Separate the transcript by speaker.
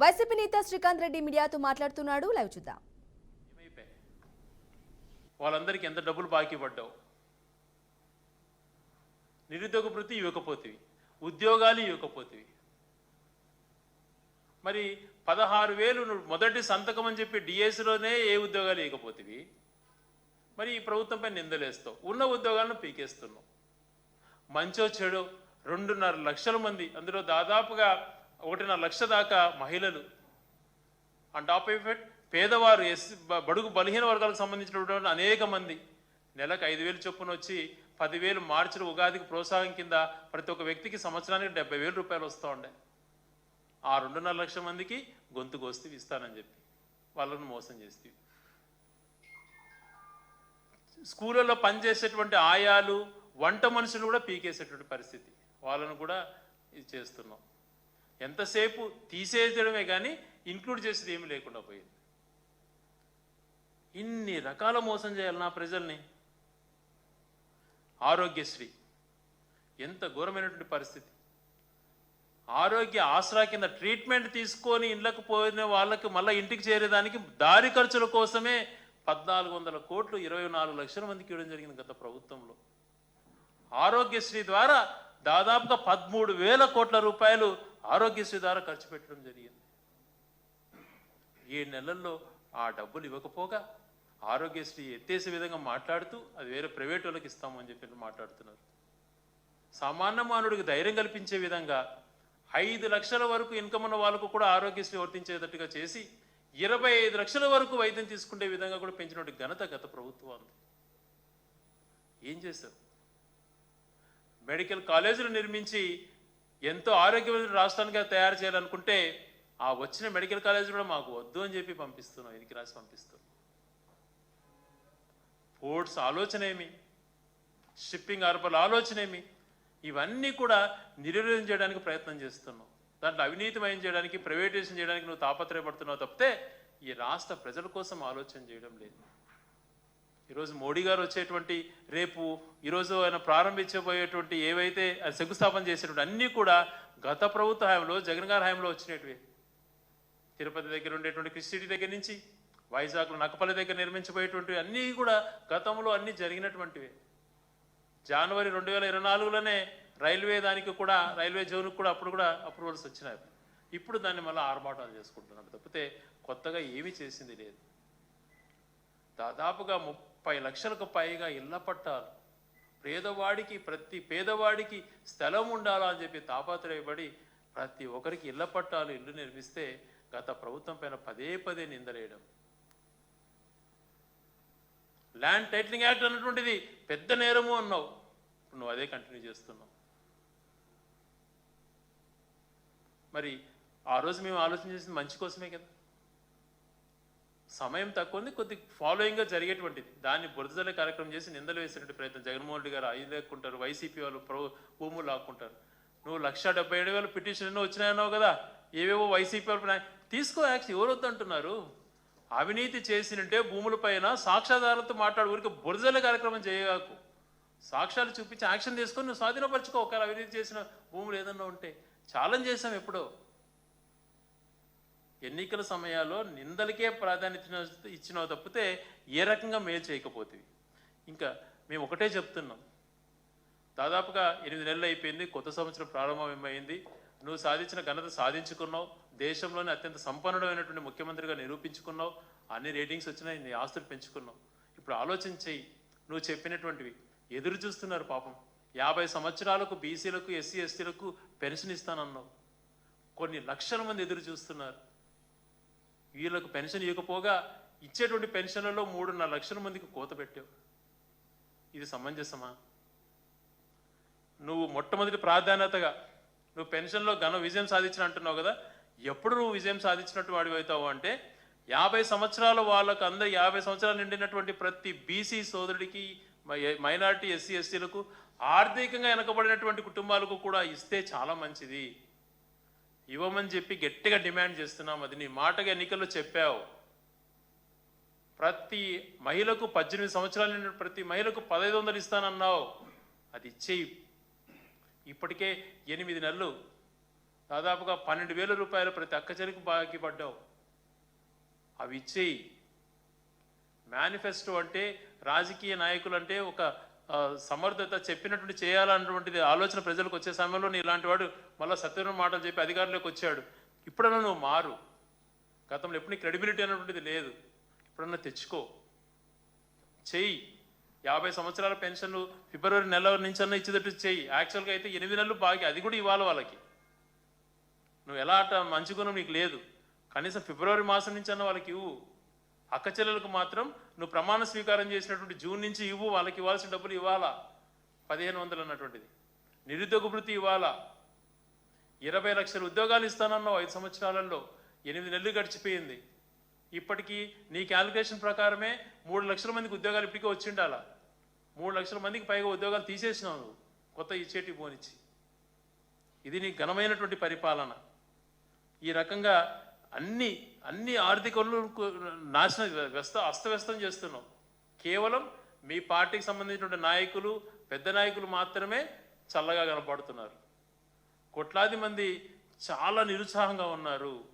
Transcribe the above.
Speaker 1: YCP నేత శ్రీకాంత్ రెడ్డి మీడియాతో మాట్లాడుతున్నాడు. లైవ్ చూద్దాం.
Speaker 2: వాళ్ళందరికీ ఎంత డబ్బులు బాకీ పడ్డావు? నిరుద్యోగ వృత్తి ఇవ్వకపోతేవి, ఉద్యోగాలు ఇవ్వకపోతేవి. మరి 16,000 మొదటి సంతకం అని చెప్పి డిఎస్లోనే ఏ ఉద్యోగాలు ఇవ్వకపోతేవి. మరి ఈ ప్రభుత్వంపై నిందలేస్తావు, ఉన్న ఉద్యోగాలను పీకేస్తున్నావు. మంచో చెడో 2.5 లక్షల మంది, అందులో దాదాపుగా 1.5 లక్ష దాకా మహిళలు, ఆన్ టాప్ ఆఫ్ ఇట్ పేదవారు, బడుగు బలహీన వర్గాలకు సంబంధించినటువంటి అనేక మంది నెలకు 5,000 చొప్పున వచ్చి 10,000 మార్చిలో ఉగాదికి ప్రోత్సాహం కింద ప్రతి ఒక్క వ్యక్తికి సంవత్సరానికి 70,000 రూపాయలు వస్తూ ఉండే. ఆ 2.5 లక్షల మందికి గొంతు కోస్తూ ఇస్తానని చెప్పి వాళ్ళను మోసం చేస్తూ, స్కూళ్ళలో పనిచేసేటువంటి ఆయాలు, వంట మనుషులు కూడా పీకేసేటువంటి పరిస్థితి, వాళ్ళను కూడా ఇది చేస్తున్నాం. ఎంతసేపు తీసేయడమే కానీ ఇంక్లూడ్ చేసేది ఏమీ లేకుండా పోయింది. ఇన్ని రకాల మోసం చేయాలి నా ప్రజల్ని. ఆరోగ్యశ్రీ ఎంత ఘోరమైనటువంటి పరిస్థితి. ఆరోగ్య ఆసరా కింద ట్రీట్మెంట్ తీసుకొని ఇళ్ళకు పోయిన వాళ్ళకి మళ్ళీ ఇంటికి చేరేదానికి దారి ఖర్చుల కోసమే 1,400 కోట్లు 24 లక్షల మందికి ఇవ్వడం జరిగింది గత ప్రభుత్వంలో. ఆరోగ్యశ్రీ ద్వారా దాదాపుగా 13,000 కోట్ల రూపాయలు ఆరోగ్యశ్రీ ద్వారా ఖర్చు పెట్టడం జరిగింది. 7 నెలల్లో ఆ డబ్బులు ఇవ్వకపోగా ఆరోగ్యశ్రీ ఎత్తేసే విధంగా మాట్లాడుతూ అది వేరే ప్రైవేట్ వాళ్ళకి ఇస్తామని చెప్పి మాట్లాడుతున్నారు. సామాన్య మానవుడికి ధైర్యం కల్పించే విధంగా 5 లక్షల వరకు ఇన్కమ్ ఉన్న వాళ్ళకు కూడా ఆరోగ్యశ్రీ వర్తించేటట్టుగా చేసి 25 లక్షల వరకు వైద్యం తీసుకునే విధంగా కూడా పెంచినటువంటి ఘనత గత ప్రభుత్వం. ఏం చేశారు? మెడికల్ కాలేజీలు నిర్మించి ఎంతో ఆరోగ్యమైన రాష్ట్రానికి తయారు చేయాలనుకుంటే ఆ వచ్చిన మెడికల్ కాలేజీ కూడా మాకు వద్దు అని చెప్పి పంపిస్తున్నాం, వెనక్కి రాసి పంపిస్తున్నాం. పోర్ట్స్ ఆలోచన ఏమి, షిప్పింగ్ హార్బర్ల ఆలోచన ఏమి, ఇవన్నీ కూడా నిర్వీర్యం చేయడానికి ప్రయత్నం చేస్తున్నాం. దాంట్లో అవినీతిమయం చేయడానికి, ప్రైవేటైజేషన్ చేయడానికి నువ్వు తాపత్రయపడుతున్నావు తప్పితే ఈ రాష్ట్ర ప్రజల కోసం ఆలోచన చేయడం లేదు. ఈరోజు మోడీ గారు వచ్చేటువంటి, రేపు ఈరోజు ఆయన ప్రారంభించబోయేటువంటి ఏవైతే శంకుస్థాపన చేసేటువంటి అన్నీ కూడా గత ప్రభుత్వ హయాంలో, జగన్ గారి హయాంలో వచ్చినవి. తిరుపతి దగ్గర ఉండేటువంటి క్రిస్టిటీ దగ్గర నుంచి వైజాగ్లో నక్కపల్లి దగ్గర నిర్మించబోయేటువంటివి అన్నీ కూడా గతంలో అన్నీ జరిగినటువంటివి. జనవరి 2024లోనే రైల్వే దానికి కూడా, రైల్వే జోన్కి కూడా అప్పుడు కూడా అప్రూవల్స్ వచ్చినాయి. ఇప్పుడు దాన్ని మళ్ళీ ఆర్భాటాలు చేసుకుంటున్నారు తప్పితే కొత్తగా ఏమీ చేసింది లేదు. దాదాపుగా 30 లక్షలకు పైగా ఇళ్ల పట్టాలు, పేదవాడికి, ప్రతి పేదవాడికి స్థలం ఉండాలా అని చెప్పి తాపత్రయపడి ప్రతి ఒక్కరికి ఇళ్ల పట్టాలు, ఇల్లు నిర్మిస్తే గత ప్రభుత్వం పైన పదే పదే నిందలేయడం. ల్యాండ్ టైటిలింగ్ యాక్ట్ అన్నటువంటిది పెద్ద నేరము అన్నావు, ఇప్పుడు నువ్వు అదే కంటిన్యూ చేస్తున్నావు. మరి ఆ రోజు మేము ఆలోచన చేసింది మంచి కోసమే కదా. సమయం తక్కువ ఉంది, కొద్ది ఫాలోయింగ్గా జరిగేటువంటిది. దాన్ని బురదజల్లే కార్యక్రమం చేసి నిందలు వేసేటువంటి ప్రయత్నం. జగన్మోహన్ రెడ్డి గారు 5 లేకుంటారు, వైసీపీ వాళ్ళు భూములు లాక్కుంటారు. నువ్వు 1,77,000 పిటిషన్ ఎన్నో వచ్చినాయన్నావు కదా, ఏవేవో వైసీపీ వాళ్ళు తీసుకో యాక్షన్. ఎవరు వద్దంటున్నారు? అవినీతి చేసినంటే భూములపైన సాక్ష్యాధారాలతో మాట్లాడు, ఊరికి బురదజల్లే కార్యక్రమం చేయగాకు. సాక్ష్యాలు చూపించి యాక్షన్ తీసుకొని నువ్వు స్వాధీనపరచుకో. ఒకవేళ అవినీతి చేసిన భూములు ఏదన్నా ఉంటే ఛాలెంజ్ చేసాం ఎప్పుడో. ఎన్నికల సమయాల్లో నిందలకే ప్రాధాన్యత ఇచ్చినావు తప్పితే ఏ రకంగా మేలు చేయకపోతుంది. ఇంకా మేము ఒకటే చెప్తున్నాం, దాదాపుగా 8 నెలలు అయిపోయింది, కొత్త సంవత్సరం ప్రారంభమైంది. నువ్వు సాధించిన ఘనత సాధించుకున్నావు, దేశంలోనే అత్యంత సంపన్నుడమైనటువంటి ముఖ్యమంత్రిగా నిరూపించుకున్నావు, అన్ని రేటింగ్స్ వచ్చినాయి, నీ ఆస్తులు పెంచుకున్నావు. ఇప్పుడు ఆలోచన చెయ్యి. నువ్వు చెప్పినటువంటివి ఎదురు చూస్తున్నారు పాపం. 50 సంవత్సరాలకు బీసీలకు, ఎస్సీ ఎస్టీలకు పెన్షన్ ఇస్తానన్నావు. కొన్ని లక్షల మంది ఎదురు చూస్తున్నారు. వీళ్ళకు పెన్షన్ ఇవ్వకపోగా ఇచ్చేటువంటి పెన్షన్లలో 3.5 లక్షల మందికి కోత పెట్టావు. ఇది సమంజసమా? నువ్వు మొట్టమొదటి ప్రాధాన్యతగా నువ్వు పెన్షన్లో ఘన విజయం సాధించిన అంటున్నావు కదా, ఎప్పుడు నువ్వు విజయం సాధించినట్టు వాడివి అవుతావు అంటే 50 సంవత్సరాల వాళ్ళకు, అందరు 50 సంవత్సరాలు నిండినటువంటి ప్రతి బీసీ సోదరుడికి, మైనారిటీ, ఎస్సీ ఎస్టీలకు, ఆర్థికంగా వెనకబడినటువంటి కుటుంబాలకు కూడా ఇస్తే చాలా మంచిది. ఇవ్వమని చెప్పి గట్టిగా డిమాండ్ చేస్తున్నాం. అది నీ మాటగా ఎన్నికల్లో చెప్పావు. ప్రతి మహిళకు 18 సంవత్సరాలు నిండిన ప్రతి మహిళకు 1,500 ఇస్తానన్నావు. అది ఇచ్చేయి. ఇప్పటికే 8 నెలలు దాదాపుగా 12,000 రూపాయలు ప్రతి అక్కచెరికి బాకీ పడ్డావు. అవి ఇచ్చేయి. మేనిఫెస్టో అంటే రాజకీయ నాయకులు అంటే ఒక సమర్థత చెప్పినటువంటి చేయాలన్నటువంటిది ఆలోచన ప్రజలకు వచ్చే సమయంలో నీ ఇలాంటి వాడు మళ్ళీ సత్యమైన మాటలు చెప్పి అధికారంలోకి వచ్చాడు. ఇప్పుడన్నా నువ్వు మారు. గతంలో ఎప్పుడు నీ క్రెడిబిలిటీ అన్నటువంటిది లేదు. ఇప్పుడన్నా తెచ్చుకో, చెయ్యి. 50 సంవత్సరాల పెన్షన్లు ఫిబ్రవరి నెల నుంచి అన్న ఇచ్చేటట్టు చెయ్యి. యాక్చువల్గా అయితే 8 నెలలు బాకీ, అది కూడా ఇవ్వాలి వాళ్ళకి. నువ్వు ఎలా అట్ట మంచి గుణం నీకు లేదు. కనీసం ఫిబ్రవరి మాసం నుంచి అన్న వాళ్ళకి ఇవ్వు. అక్క చెల్లెలకు మాత్రం నువ్వు ప్రమాణ స్వీకారం చేసినటువంటి జూన్ నుంచి ఇవ్వు. వాళ్ళకి ఇవ్వాల్సిన డబ్బులు ఇవ్వాలా. 1500 అన్నటువంటిది. నిరుద్యోగ వృత్తి ఇవ్వాలా. 20 లక్షల ఉద్యోగాలు ఇస్తానన్నావు 5 సంవత్సరాలలో. 8 నెలలు గడిచిపోయింది. ఇప్పటికీ నీ క్యాలిక్యులేషన్ ప్రకారమే 3 లక్షల మందికి ఉద్యోగాలు ఇప్పటికే వచ్చిండాలా. 3 లక్షల మందికి పైగా ఉద్యోగాలు తీసేసినావు నువ్వు కొత్త ఇచ్చేటి పోనిచ్చి. ఇది నీ ఘనమైనటువంటి పరిపాలన. ఈ రకంగా అన్ని ఆర్థిక వనరులకు అస్తవ్యస్తం చేస్తున్నావు. కేవలం మీ పార్టీకి సంబంధించినటువంటి నాయకులు, పెద్ద నాయకులు మాత్రమే చల్లగా కనపడుతున్నారు. కోట్లాది మంది చాలా నిరుత్సాహంగా ఉన్నారు.